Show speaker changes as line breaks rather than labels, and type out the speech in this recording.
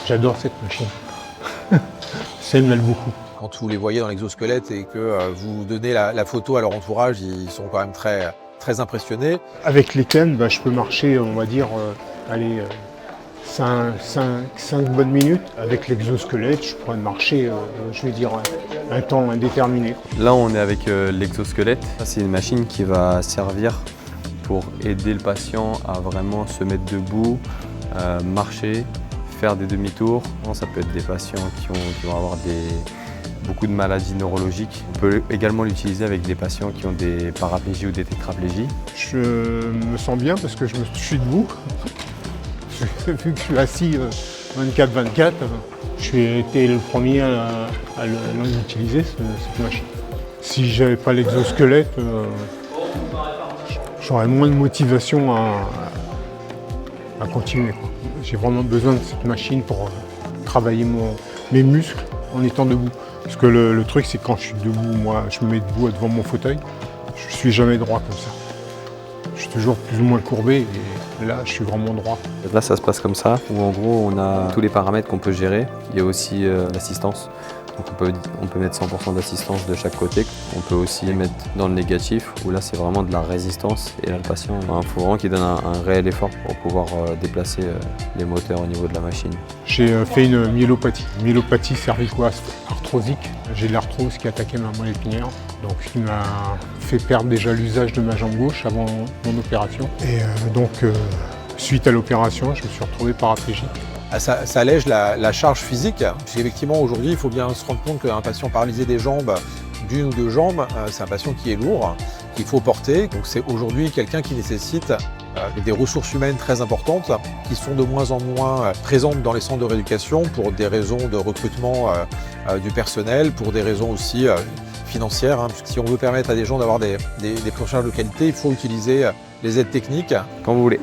J'adore cette machine. Ça me mêle beaucoup.
Quand vous les voyez dans l'exosquelette et que vous donnez la photo à leur entourage, ils sont quand même très impressionnés.
Avec les cannes, je peux marcher, on va dire, 5 bonnes minutes. Avec l'exosquelette, je pourrais marcher, je vais dire, un temps indéterminé.
Là, on est avec l'exosquelette. C'est une machine qui va servir pour aider le patient à vraiment se mettre debout, marcher, faire des demi-tours. Ça peut être des patients qui vont avoir beaucoup de maladies neurologiques. On peut également l'utiliser avec des patients qui ont des paraplégies ou des tétraplégies.
Je me sens bien parce que je suis debout. Vu que je suis assis 24/24, j'ai été le premier à l'utiliser, cette machine. Si j'avais pas l'exosquelette, j'aurais moins de motivation à continuer. J'ai vraiment besoin de cette machine pour travailler mes muscles en étant debout. Parce que le truc, c'est que quand je suis debout, moi, je me mets debout devant mon fauteuil, je suis jamais droit comme ça. Je suis toujours plus ou moins courbé et là, je suis vraiment droit.
Là, ça se passe comme ça, où en gros, on a tous les paramètres qu'on peut gérer. Il y a aussi l'assistance. Donc on peut mettre 100% d'assistance de chaque côté. On peut aussi mettre dans le négatif, où là, c'est vraiment de la résistance. Et là, le patient, il faut vraiment qu'il donne un réel effort pour pouvoir déplacer les moteurs au niveau de la machine.
J'ai fait une myélopathie cervico-arthrosique. J'ai de l'arthrose qui attaquait ma moelle épinière, donc qui m'a fait perdre déjà l'usage de ma jambe gauche avant mon opération. Et suite à l'opération, je me suis retrouvé paraplégique.
Ça allège la charge physique. Effectivement, aujourd'hui, il faut bien se rendre compte qu'un patient paralysé des jambes, d'une ou deux jambes, c'est un patient qui est lourd, qu'il faut porter. Donc c'est aujourd'hui quelqu'un qui nécessite des ressources humaines très importantes, qui sont de moins en moins présentes dans les centres de rééducation pour des raisons de recrutement du personnel, pour des raisons aussi financières. Parce que si on veut permettre à des gens d'avoir des prises en charge de qualité, il faut utiliser les aides techniques.
Quand vous voulez.